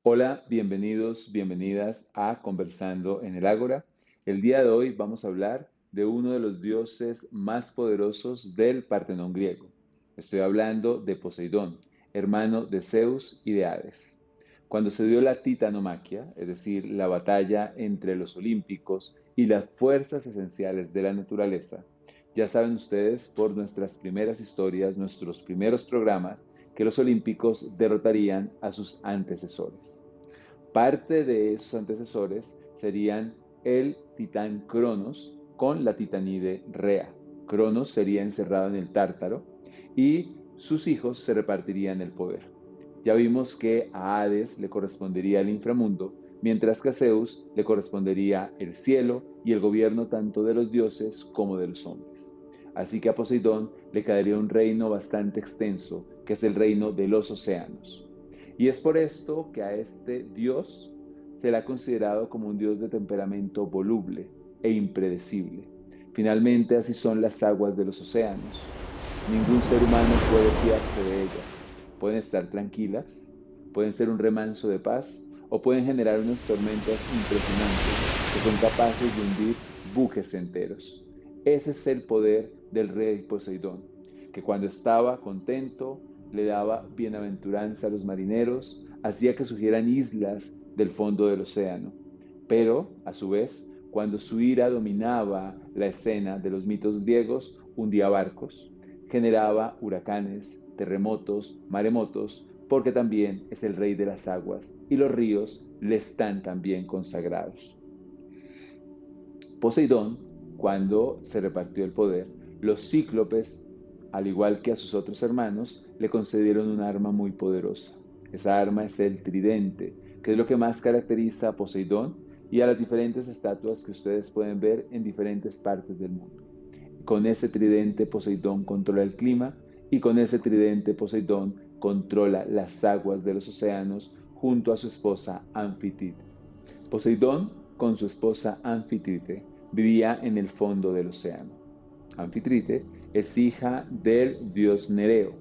Hola, bienvenidos, bienvenidas a Conversando en el Ágora. El día de hoy vamos a hablar de uno de los dioses más poderosos del Partenón griego. Estoy hablando de Poseidón, hermano de Zeus y de Hades. Cuando se dio la titanomaquia, es decir, la batalla entre los olímpicos y las fuerzas esenciales de la naturaleza, ya saben ustedes por nuestras primeras historias, nuestros primeros programas, que los olímpicos derrotarían a sus antecesores. Parte de esos antecesores serían el titán Cronos con la titanide Rea. Cronos sería encerrado en el Tártaro y sus hijos se repartirían el poder. Ya vimos que a Hades le correspondería el inframundo, mientras que a Zeus le correspondería el cielo y el gobierno tanto de los dioses como de los hombres. Así que a Poseidón le quedaría un reino bastante extenso, que es el reino de los océanos. Y es por esto que a este dios se le ha considerado como un dios de temperamento voluble e impredecible. Finalmente, así son las aguas de los océanos. Ningún ser humano puede fiarse de ellas. Pueden estar tranquilas, pueden ser un remanso de paz o pueden generar unas tormentas impresionantes que son capaces de hundir buques enteros. Ese es el poder del rey Poseidón, que cuando estaba contento le daba bienaventuranza a los marineros, hacía que surgieran islas del fondo del océano. Pero, a su vez, cuando su ira dominaba la escena de los mitos griegos, hundía barcos, generaba huracanes, terremotos, maremotos, porque también es el rey de las aguas y los ríos le están también consagrados. Poseidón, cuando se repartió el poder, los cíclopes, al igual que a sus otros hermanos, le concedieron un arma muy poderosa. Esa arma es el tridente, que es lo que más caracteriza a Poseidón y a las diferentes estatuas que ustedes pueden ver en diferentes partes del mundo. Con ese tridente Poseidón controla el clima y con ese tridente Poseidón controla las aguas de los océanos junto a su esposa Anfítrite. Poseidón, con su esposa Anfítrite, vivía en el fondo del océano. Anfítrite es hija del dios Nereo.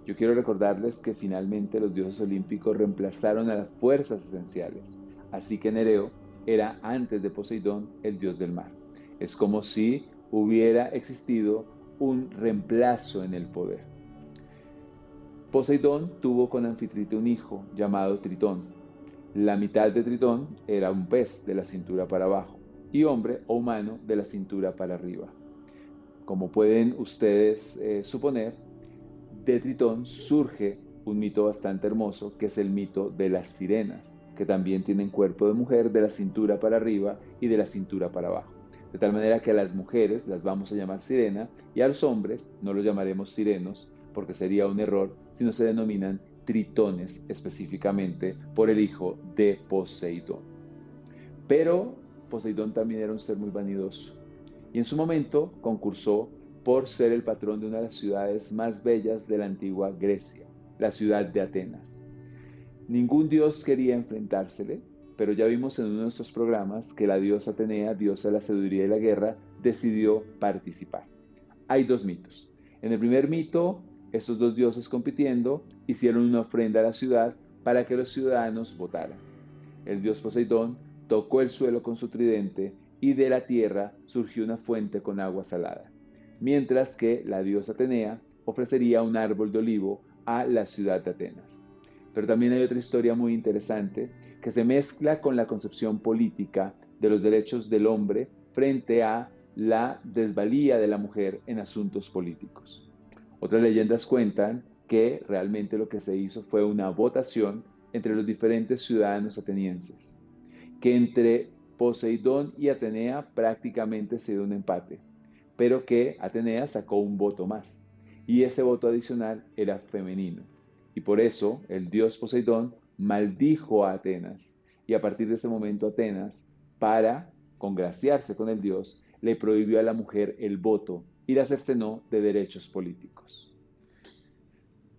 Yo quiero recordarles que finalmente los dioses olímpicos reemplazaron a las fuerzas esenciales, así que Nereo era antes de Poseidón el dios del mar. Es como si hubiera existido un reemplazo en el poder. Poseidón tuvo con Anfítrite un hijo llamado Tritón. La mitad de Tritón era un pez de la cintura para abajo y hombre o humano de la cintura para arriba. Como pueden ustedes suponer, de Tritón surge un mito bastante hermoso, que es el mito de las sirenas, que también tienen cuerpo de mujer de la cintura para arriba y de la cintura para abajo. De tal manera que a las mujeres las vamos a llamar sirena y a los hombres no los llamaremos sirenos porque sería un error, sino se denominan tritones específicamente por el hijo de Poseidón. Pero Poseidón también era un ser muy vanidoso y en su momento concursó por ser el patrón de una de las ciudades más bellas de la antigua Grecia, la ciudad de Atenas. Ningún dios quería enfrentársele, pero ya vimos en uno de nuestros programas que la diosa Atenea, diosa de la sabiduría y la guerra, decidió participar. Hay dos mitos. En el primer mito, estos dos dioses compitiendo hicieron una ofrenda a la ciudad para que los ciudadanos votaran. El dios Poseidón tocó el suelo con su tridente y de la tierra surgió una fuente con agua salada, mientras que la diosa Atenea ofrecería un árbol de olivo a la ciudad de Atenas. Pero también hay otra historia muy interesante que se mezcla con la concepción política de los derechos del hombre frente a la desvalía de la mujer en asuntos políticos. Otras leyendas cuentan que realmente lo que se hizo fue una votación entre los diferentes ciudadanos atenienses, que entre Poseidón y Atenea prácticamente se dio un empate, pero que Atenea sacó un voto más, y ese voto adicional era femenino. Y por eso el dios Poseidón maldijo a Atenas, y a partir de ese momento Atenas, para congraciarse con el dios, le prohibió a la mujer el voto y la cercenó de derechos políticos.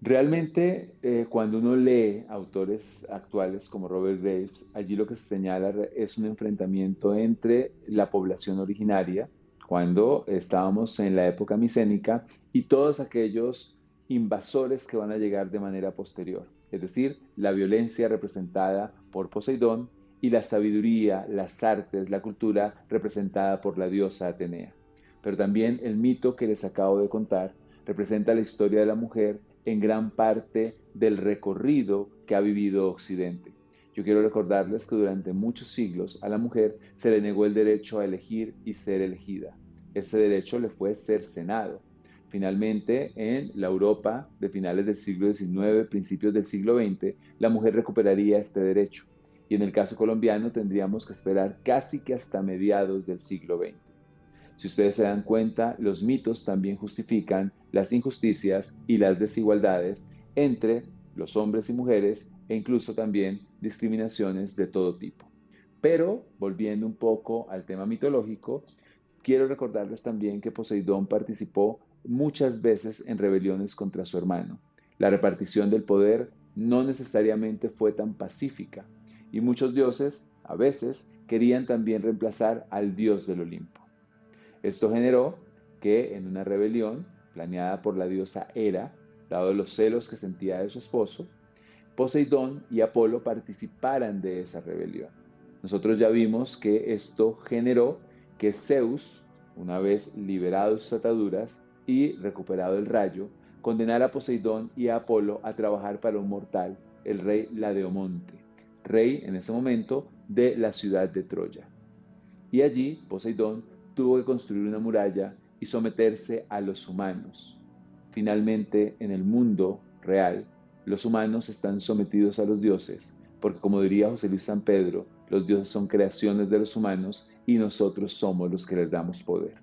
Realmente, cuando uno lee autores actuales como Robert Graves, allí lo que se señala es un enfrentamiento entre la población originaria, cuando estábamos en la época micénica, y todos aquellos invasores que van a llegar de manera posterior. es decir, la violencia representada por Poseidón y la sabiduría, las artes, la cultura representada por la diosa Atenea. Pero también el mito que les acabo de contar representa la historia de la mujer en gran parte del recorrido que ha vivido Occidente. Yo quiero recordarles que durante muchos siglos a la mujer se le negó el derecho a elegir y ser elegida. Ese derecho le fue cercenado. Finalmente, en la Europa de finales del siglo XIX, principios del siglo XX, la mujer recuperaría este derecho. Y en el caso colombiano tendríamos que esperar casi que hasta mediados del siglo XX. Si ustedes se dan cuenta, los mitos también justifican las injusticias y las desigualdades entre los hombres y mujeres e incluso también discriminaciones de todo tipo. Pero, volviendo un poco al tema mitológico, quiero recordarles también que Poseidón participó muchas veces en rebeliones contra su hermano. La repartición del poder no necesariamente fue tan pacífica y muchos dioses, a veces, querían también reemplazar al dios del Olimpo. Esto generó que en una rebelión planeada por la diosa Hera, dado los celos que sentía de su esposo, Poseidón y Apolo participaran de esa rebelión. Nosotros ya vimos que esto generó que Zeus, una vez liberado sus ataduras y recuperado el rayo, condenara a Poseidón y a Apolo a trabajar para un mortal, el rey Laodeomonte, rey en ese momento de la ciudad de Troya. Y allí Poseidón tuvo que construir una muralla y someterse a los humanos. Finalmente, en el mundo real, los humanos están sometidos a los dioses, porque como diría José Luis San Pedro, los dioses son creaciones de los humanos y nosotros somos los que les damos poder.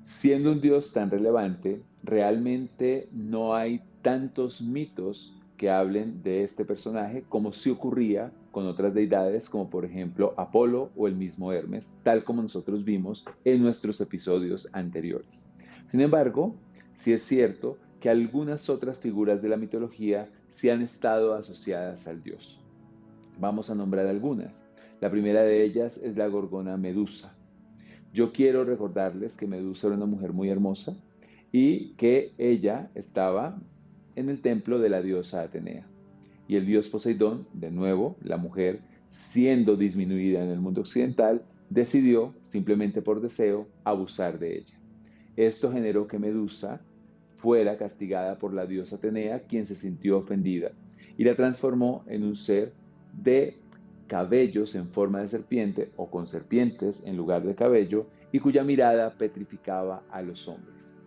Siendo un dios tan relevante, realmente no hay tantos mitos que hablen de este personaje como si ocurría con otras deidades como por ejemplo Apolo o el mismo Hermes, tal como nosotros vimos en nuestros episodios anteriores. Sin embargo, sí es cierto que algunas otras figuras de la mitología sí han estado asociadas al dios. Vamos a nombrar algunas. La primera de ellas es la gorgona Medusa. Yo quiero recordarles que Medusa era una mujer muy hermosa y que ella estaba en el templo de la diosa Atenea. Y el dios Poseidón, de nuevo, la mujer, siendo disminuida en el mundo occidental, decidió, simplemente por deseo, abusar de ella. Esto generó que Medusa fuera castigada por la diosa Atenea, quien se sintió ofendida, y la transformó en un ser de cabellos en forma de serpiente o con serpientes en lugar de cabello y cuya mirada petrificaba a los hombres.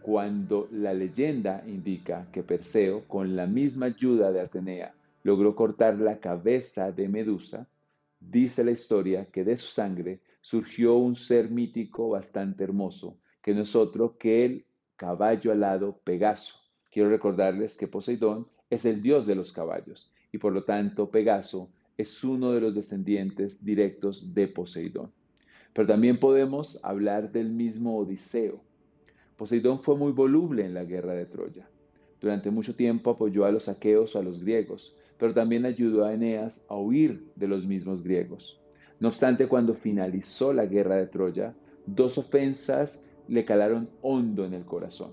Cuando la leyenda indica que Perseo, con la misma ayuda de Atenea, logró cortar la cabeza de Medusa, dice la historia que de su sangre surgió un ser mítico bastante hermoso, que no es otro que el caballo alado Pegaso. Quiero recordarles que Poseidón es el dios de los caballos y por lo tanto Pegaso es uno de los descendientes directos de Poseidón. Pero también podemos hablar del mismo Odiseo. Poseidón fue muy voluble en la guerra de Troya. Durante mucho tiempo apoyó a los aqueos o a los griegos, pero también ayudó a Eneas a huir de los mismos griegos. No obstante, cuando finalizó la guerra de Troya, dos ofensas le calaron hondo en el corazón.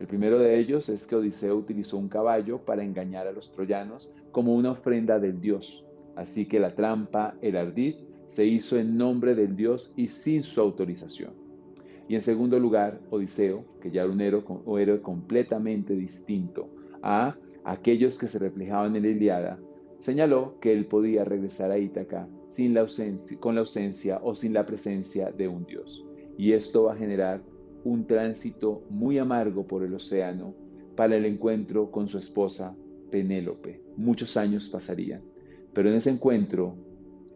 El primero de ellos es que Odiseo utilizó un caballo para engañar a los troyanos como una ofrenda del dios. Así que la trampa, el ardid, se hizo en nombre del dios y sin su autorización. Y en segundo lugar, Odiseo, que ya era un héroe completamente distinto a aquellos que se reflejaban en la Ilíada, señaló que él podía regresar a Ítaca con la ausencia o sin la presencia de un dios. Y esto va a generar un tránsito muy amargo por el océano para el encuentro con su esposa Penélope. Muchos años pasarían. Pero en ese encuentro,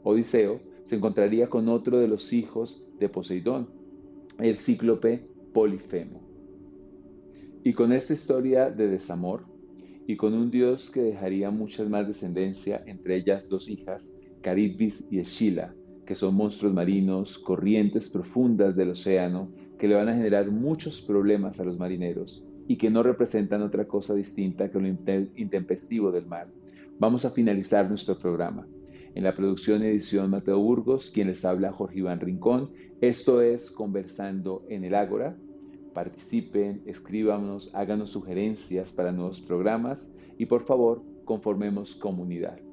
Odiseo se encontraría con otro de los hijos de Poseidón, el cíclope Polifemo. Y con esta historia de desamor, y con un dios que dejaría muchas más descendencia, entre ellas dos hijas, Caritbis y Escila, que son monstruos marinos, corrientes profundas del océano, que le van a generar muchos problemas a los marineros y que no representan otra cosa distinta que lo intempestivo del mar. Vamos a finalizar nuestro programa. En la producción y edición Mateo Burgos, quien les habla Jorge Iván Rincón. Esto es Conversando en el Ágora. participen, escríbanos, háganos sugerencias para nuevos programas y por favor, conformemos comunidad.